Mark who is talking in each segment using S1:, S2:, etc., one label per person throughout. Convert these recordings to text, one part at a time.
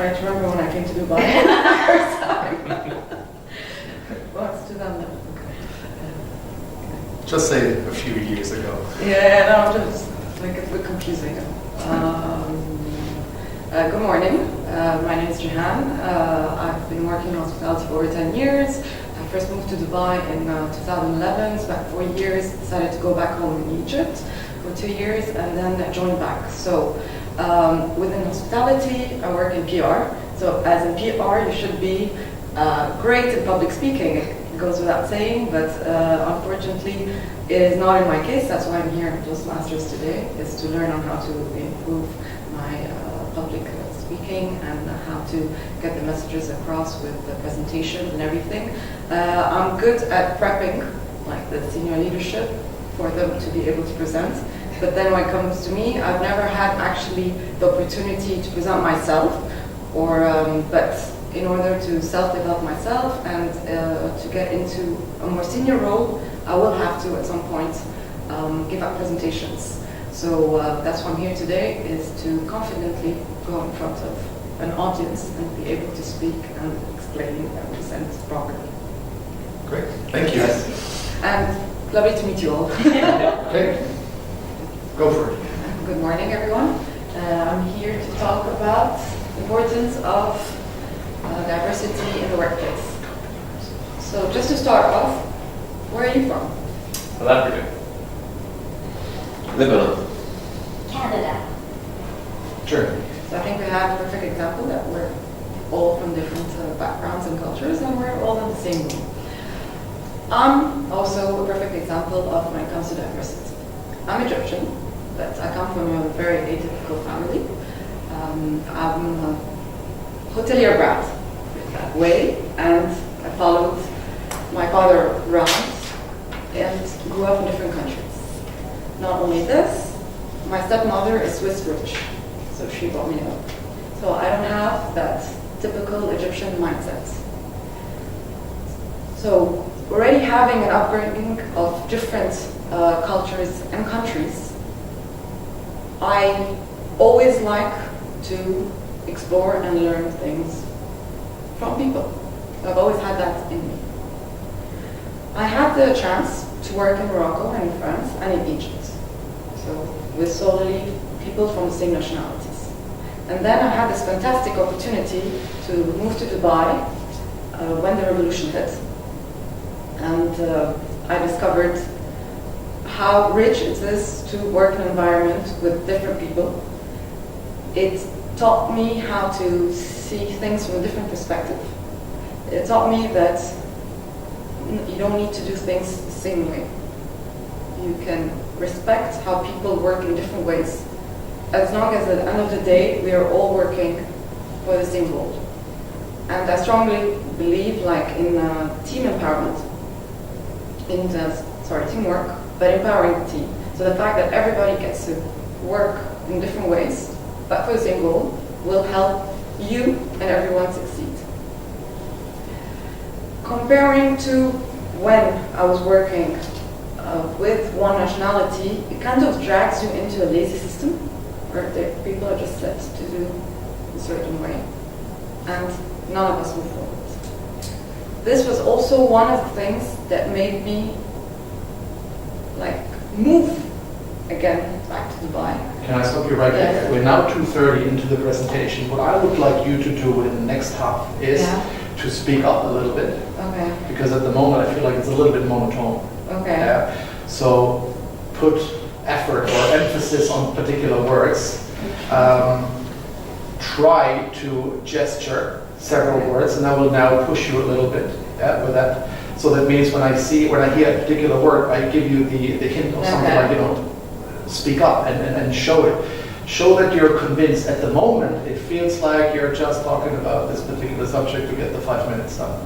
S1: trying to remember when I came to Dubai the first time. Well, it's 2011. Okay.
S2: Just say a few years ago.
S1: Yeah, no, just make it a bit confusing. Good morning. My name is Gehan. I've been working in hospitality for over 10 years. I first moved to Dubai in 2011, spent 4 years, decided to go back home in Egypt for 2 years, and then joined back. So within hospitality, I work in PR. So as in PR, you should be great in public speaking. It goes without saying, but unfortunately, it is not in my case. That's why I'm here at Toastmasters today, is to learn on how to improve my public speaking and how to get the messages across with the presentations and everything. I'm good at prepping, like the senior leadership, for them to be able to present. But then when it comes to me, I've never had actually the opportunity to present myself, or but in order to self-develop myself and to get into a more senior role, I will have to at some point give up presentations. So that's why I'm here today, is to confidently go in front of an audience and be able to speak and explain and present properly.
S2: Great, thank you.
S1: And lovely to meet you all.
S2: Okay, go for it.
S1: Good morning, everyone. I'm here to talk about the importance of diversity in the workplace. So just to start off, where are you from?
S3: South Africa. Lebanon.
S4: Canada.
S2: Germany.
S1: So I think we have a perfect example that we're all from different backgrounds and cultures, and we're all in the same room. I'm also a perfect example of when it comes to diversity. I'm Egyptian, but I come from a very atypical family. I'm a hotelier brat that way, and I followed my father around and grew up in different countries. Not only this, my stepmother is Swiss British, so she brought me up. So I don't have that typical Egyptian mindset. So already having an upbringing of different cultures and countries, I always like to explore and learn things from people. I've always had that in me. I had the chance to work in Morocco and in France and in Egypt. So with solely people from the same nationalities. And then I had this fantastic opportunity to move to Dubai when the revolution hit. And I discovered how rich it is to work in an environment with different people. It taught me how to see things from a different perspective. It taught me that you don't need to do things the same way. You can respect how people work in different ways, as long as at the end of the day we are all working for the same goal. And I strongly believe, like in team empowerment, teamwork, but empowering the team. So the fact that everybody gets to work in different ways, but for the same goal, will help you and everyone succeed. Comparing to when I was working with one nationality, it kind of drags you into a lazy system where people are just set to do a certain way, and none of us move forward. This was also one of the things that made me move again back to Dubai.
S2: Can I stop you right there?
S1: Yes.
S2: We're now 2:30 into the presentation. What I would like you to do in the next half is to speak up a little bit.
S1: Okay.
S2: Because at the moment I feel like it's a little bit monotone.
S1: Okay.
S2: Yeah. So put effort or emphasis on particular words. Try to gesture several words, and I will now push you a little bit with that. So that means when I hear a particular word, I give you the hint of something like, speak up and show it. Show that you're convinced. At the moment, it feels like you're just talking about this particular subject to get the 5 minutes done.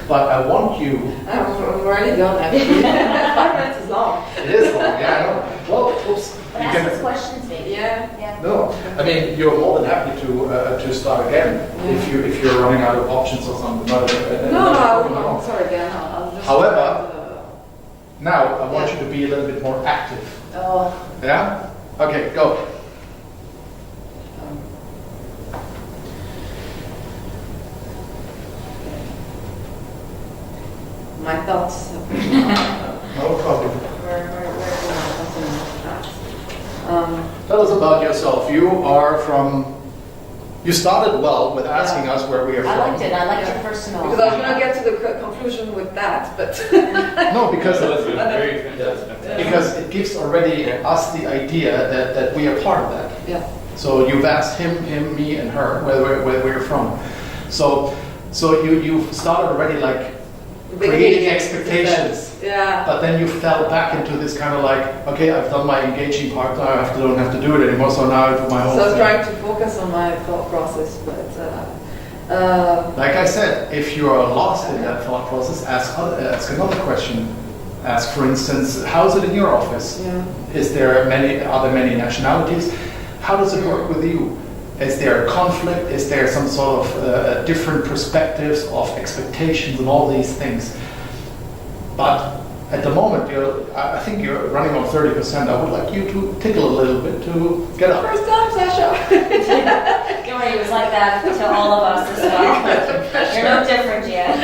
S2: But I want you...
S1: I'm already done, actually. 5 minutes is long.
S2: It is long, yeah, I know. Well, oops.
S4: But ask us questions, maybe.
S1: Yeah.
S2: No, I mean, you're more than happy to start again if you're running out of options or something.
S1: No, sorry again. I'll just...
S2: However, now I want you to be a little bit more active.
S1: Oh.
S2: Yeah? Okay, go. Tell us about yourself. You started well with asking us where we are from.
S4: I liked it. I liked your first note.
S1: Because I was going to get to the conclusion with that, but
S2: No, because
S3: Very fantastic.
S2: because it gives already us the idea that we are part of that.
S1: yeah.
S2: So you've asked him, me, and her where we're from. So you started already like creating expectations.
S1: Yeah.
S2: But then you fell back into this kind of like, okay, I've done my engaging part now. Don't have to do it anymore. So now I do my own
S1: So I was
S2: thing.
S1: trying to focus on my thought process, but
S2: Like I said, if you are lost in that thought process, ask another question. Ask, for instance, how's it in your office?
S1: yeah.
S2: Are there many nationalities? How does it work with you? Is there a conflict? Is there some sort of different perspectives of expectations and all these things? But at the moment, I think you're running on 30%. I would like you to tickle a little bit to get up.
S1: First time, Sasha.
S4: He was like that to all of us as well. You're no different, Gehan.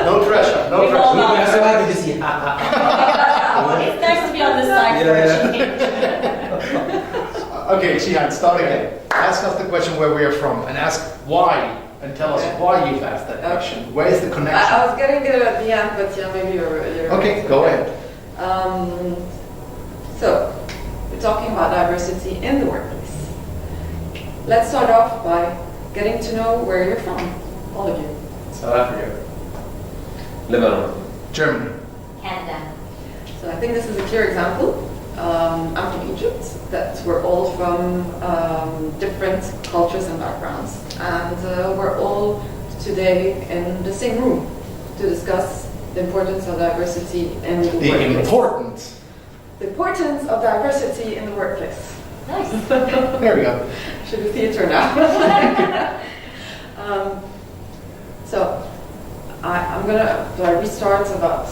S2: No pressure, no
S4: We've all
S2: pressure.
S4: known. It's nice to be on this side for a change.
S2: Okay, Gehan, start again. Ask us the question where we are from and ask why and tell us why you've asked that question. Where is the connection?
S1: I was getting there at the end, but yeah, maybe you're
S2: Okay, go ahead.
S1: So, we're talking about diversity in the workplace. Let's start off by getting to know where you're from, all of you.
S3: South Africa. Lebanon.
S2: Germany.
S4: Canada.
S1: So I think this is a clear example. I'm from Egypt, that we're all from different cultures and backgrounds. And we're all today in the same room to discuss the importance of diversity in the workplace. The importance of diversity in the workplace.
S4: Nice.
S2: There we go.
S1: Should do theater now. So I'm gonna restart about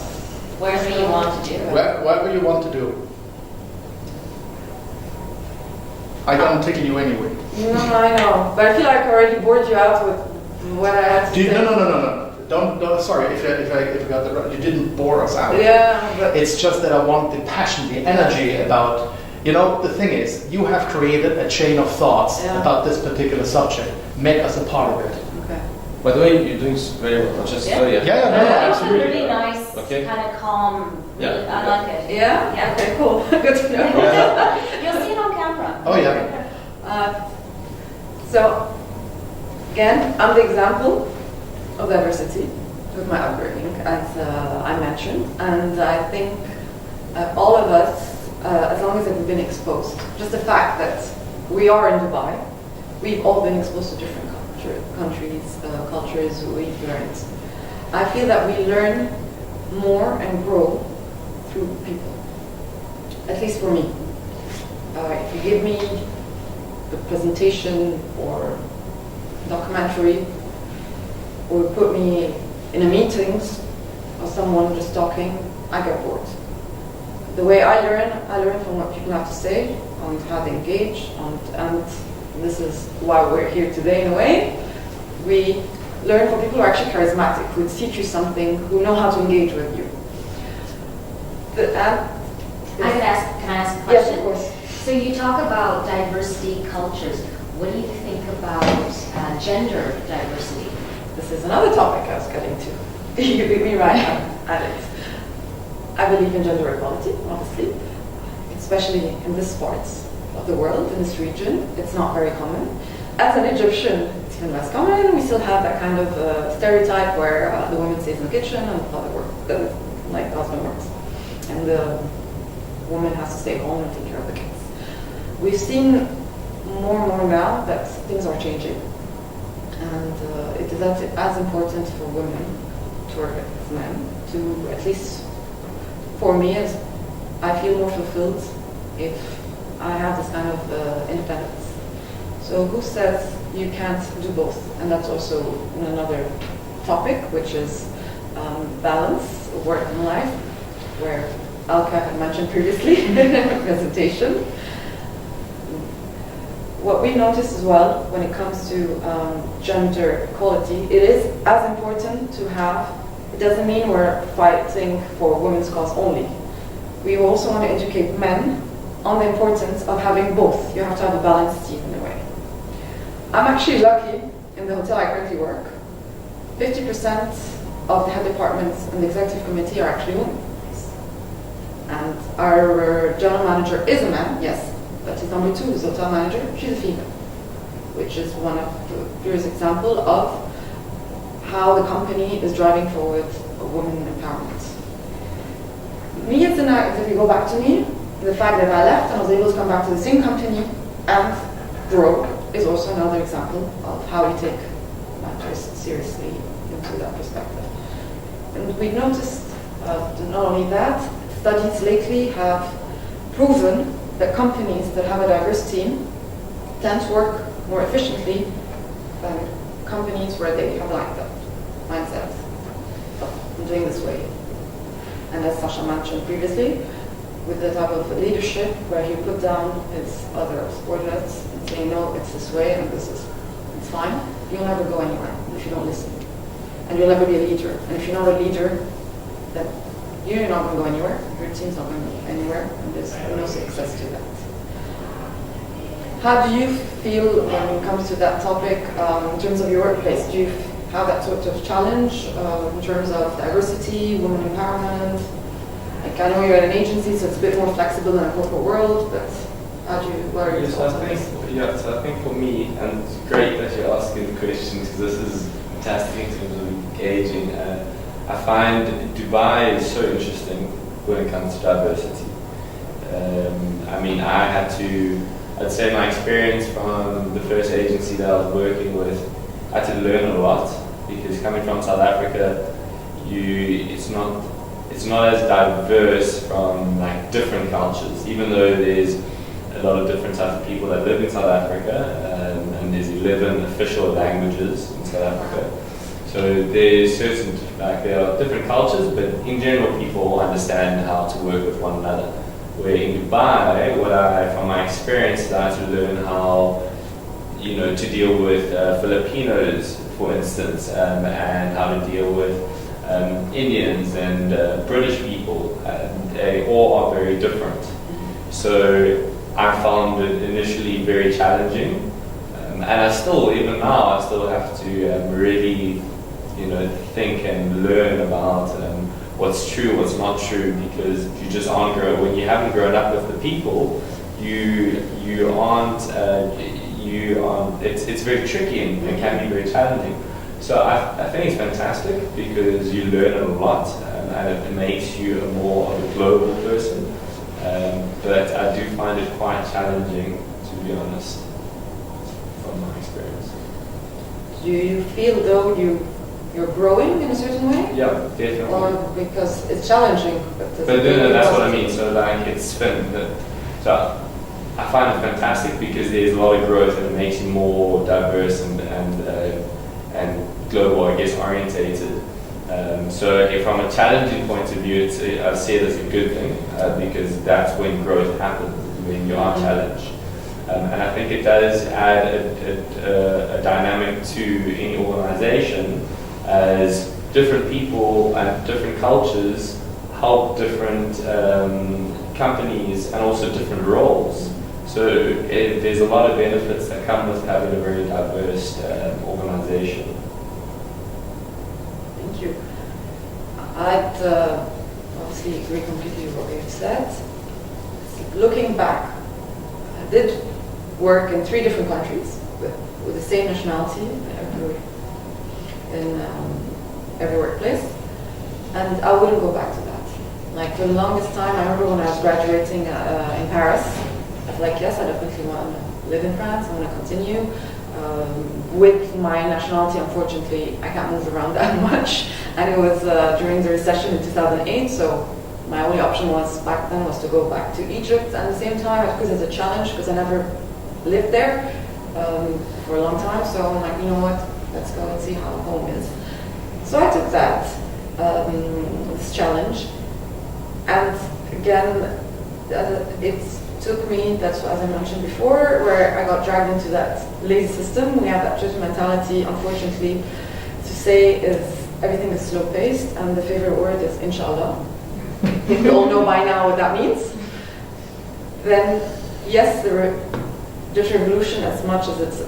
S4: Wherever you want to do.
S2: Whatever you want to do. I don't tickle you anyway.
S1: No, I know, but I feel like I already bored you out with what I had to say.
S2: No. Don't. Sorry, if I got the right, you didn't bore us out.
S1: Yeah, but
S2: It's just that I want the passion, the energy about. The thing is, you have created a chain of thoughts about this particular subject. Make us a part of it.
S1: okay.
S3: By the way, you're doing very well. Just
S4: Yeah.
S3: yeah.
S2: Yeah, no,
S4: It's
S2: absolutely.
S4: really nice,
S3: Okay.
S4: kind of calm.
S3: Yeah.
S4: I like it.
S1: Yeah.
S4: Yeah.
S1: Okay. Cool. Good to know.
S4: You'll see it on camera.
S2: Oh yeah.
S1: So again, I'm the example of diversity with my upbringing, as I mentioned, and I think all of us, as long as we've been exposed, just the fact that we are in Dubai, we've all been exposed to different cultures we've learned. I feel that we learn more and grow through people, at least for me. If you give me the presentation or documentary, or put me in a meetings of someone just talking, I get bored. The way I learn from what people have to say, on how they engage, and this is why we're here today in a way. We learn from people who are actually charismatic, who teach you something, who know how to engage with you.
S4: Can I ask a question?
S1: Yes, of course.
S4: So you talk about diversity cultures. What do you think about gender diversity?
S1: This is another topic I was getting to. You beat me right at it. I believe in gender equality, obviously, especially in this part of the world, in this region. It's not very common. As an Egyptian, it's even less common. We still have that kind of stereotype where the woman stays in the kitchen and the father works, like the husband works, and the woman has to stay home and take care of the kids. We've seen more and more now that things are changing, and it is as important for women to work as men, to at least for me, as I feel more fulfilled if I have this kind of independence. So who says you can't do both? And that's also another topic, which is balance of work and life, where Alka had mentioned previously in the presentation. What we noticed as well when it comes to gender equality, it is as important to have. It doesn't mean we're fighting for women's cause only. We also want to educate men on the importance of having both. You have to have a balanced team in a way. I'm actually lucky in the hotel I currently work. 50% of the head departments and the executive committee are actually women. And our general manager is a man, yes, but his number two is hotel manager, she's a female, which is one of the purest example of how the company is driving forward women empowerment. Me as an actor, if you go back to me, the fact that I left and was able to come back to the same company and grow is also another example of how we take matters seriously into that perspective. And we've noticed not only that, studies lately have proven that companies that have a diverse team tend to work more efficiently than companies where they have like that mindset of doing this way. And as Sasha mentioned previously, with the type of leadership where he put down his other subordinates and saying, no, it's this way and it's fine, you'll never go anywhere if you don't listen. And you'll never be a leader. And if you're not a leader, then you're not going to go anywhere, your team's not going to go anywhere, and there's no success to that. How do you feel when it comes to that topic in terms of your workplace? Do you have that sort of challenge in terms of diversity, women empowerment? Like, I know you're at an agency, so it's a bit more flexible than a corporate world, but what are your thoughts on this?
S3: So I think for me, and it's great that you're asking the questions because this is fantastic in terms of engaging. I find Dubai is so interesting when it comes to diversity. I mean, I'd say my experience from the first agency that I was working with, I had to learn a lot because coming from South Africa, it's not as diverse from like different cultures, even though there's a lot of different types of people that live in South Africa, and there's 11 official languages in South Africa. So there are different cultures, but in general people understand how to work with one another. Where in Dubai, from my experience, I had to learn how, to deal with Filipinos, for instance, and how to deal with Indians and British people. They all are very different. So I found it initially very challenging, and even now, I still have to really think and learn about what's true, what's not true, because you just aren't when you haven't grown up with the people, you aren't, it's very tricky and it can be very challenging. So I think it's fantastic because you learn a lot and it makes you more of a global person. But I do find it quite challenging, to be honest, from my experience.
S1: Do you feel though you're growing in a certain way?
S3: Yeah, definitely.
S1: Or because it's challenging? But
S3: that's what I mean. So like it's fun. So I find it fantastic because there's a lot of growth and it makes you more diverse and global, I guess, orientated. So from a challenging point of view, I see it as a good thing because that's when growth happens, when you are challenged. And I think it does add a dynamic to any organization as different people and different cultures help different companies and also different roles. So there's a lot of benefits that come with having a very diverse organization.
S1: Thank you. I'd obviously agree completely with what you've said. Looking back, I did work in 3 different countries with the same nationality in every workplace, and I wouldn't go back to that. Like for the longest time, I remember when I was graduating in Paris, I was like, yes, I definitely want to live in France, I want to continue. With my nationality, unfortunately, I can't move around that much, and it was during the recession in 2008, so my only option back then was to go back to Egypt. At the same time, because it's a challenge, because I never lived there for a long time, so I'm like, you know what, let's go and see how home is. So I took that, this challenge, and again, it took me, that's as I mentioned before, where I got dragged into that lazy system. We have that judge mentality, unfortunately, to say is everything is slow paced, and the favorite word is inshallah. You all know by now what that means. then yes, this revolution, as much as it's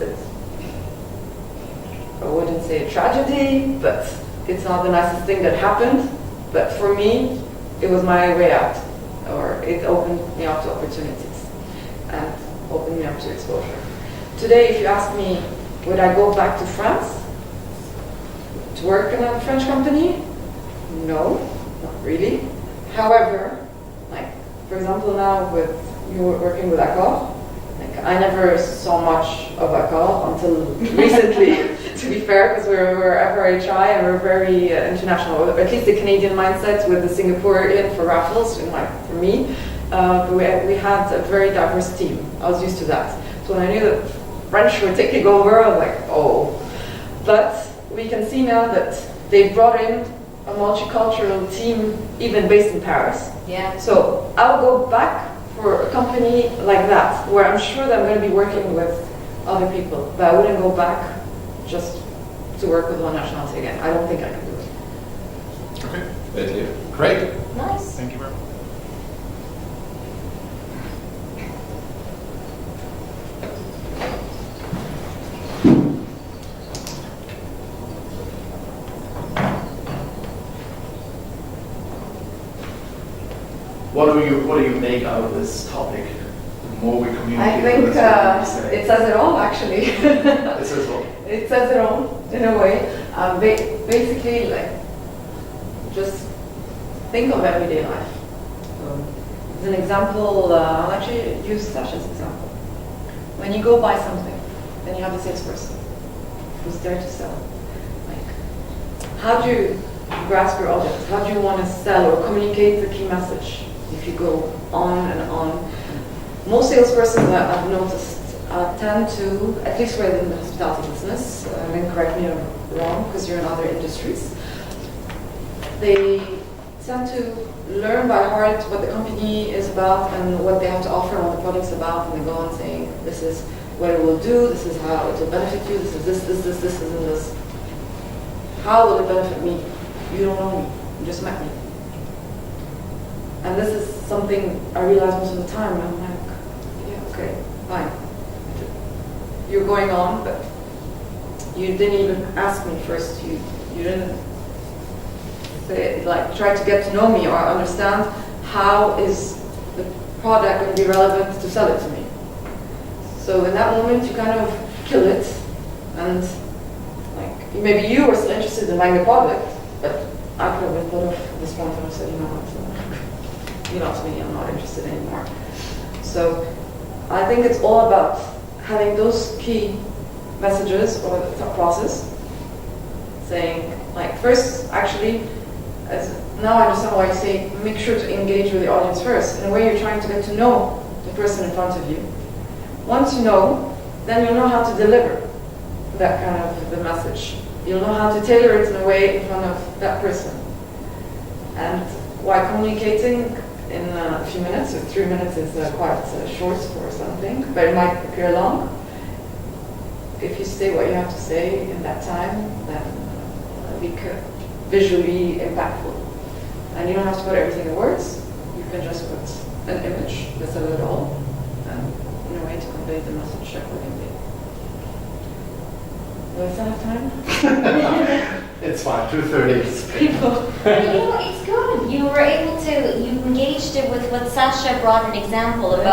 S1: I wouldn't say a tragedy, but it's not the nicest thing that happened. But for me, it was my way out, or it opened me up to opportunities and opened me up to exposure. Today, if you ask me, would I go back to France to work in a French company? No, not really. However, like for example, now with you working with Accor, like I never saw much of Accor until recently. To be fair, because we're FRHI and we're very international, or at least the Canadian mindset with the Singaporean for Raffles, for me. But we had a very diverse team. I was used to that. So when I knew that French were taking over, I was like, oh. But we can see now that they brought in a multicultural team, even based in Paris.
S4: Yeah.
S1: So I'll go back for a company like that, where I'm sure that I'm going to be working with other people, but I wouldn't go back just to work with one nationality again. I don't think I can do it.
S2: Okay.
S3: Thank you.
S2: Great.
S4: Nice.
S2: Thank you very much. What do you make out of this topic? The more we communicate,
S1: I think
S2: the less we say.
S1: it says it all, actually.
S2: It says what?
S1: It says it all, in a way. Basically, like, just think of everyday life. As an example, I'll actually use Sasha's example. When you go buy something, then you have a salesperson who's there to sell. Like, how do you grasp your audience? How do you want to sell or communicate the key message? If you go on and on, most salespersons that I've noticed tend to, at least within the hospitality business, and correct me if I'm wrong, because you're in other industries, they tend to learn by heart what the company is about and what they have to offer and what the product's about, and they go on saying, this is what it will do, this is how it will benefit you, this is this, and this. How will it benefit me? You don't know me, you just met me. And this is something I realize most of the time, and I'm like, yeah, okay, fine. You're going on, but you didn't even ask me first. You didn't say, like, try to get to know me or understand how is the product going to be relevant to sell it to me. So in that moment, you kind of kill it, and like maybe you were still interested in buying the product, but I could have thought of this point and I said, you know what, you lost me, I'm not interested anymore. So I think it's all about having those key messages or the thought process, saying, like, first, actually, now I understand why you say make sure to engage with the audience first. In a way, you're trying to get to know the person in front of you. Once you know, then you'll know how to deliver that kind of the message. You'll know how to tailor it in a way in front of that person. And while communicating in a few minutes, or 3 minutes is quite short for something, but it might appear long. If you say what you have to say in that time, then it'll be visually impactful. And you don't have to put everything in words. You can just put an image that says it all, and in a way to convey the message accordingly. Does that have time?
S2: It's fine, 2:30.
S1: People.
S4: You know, it's good. You were able to, you engaged it with what Sasha brought an example about.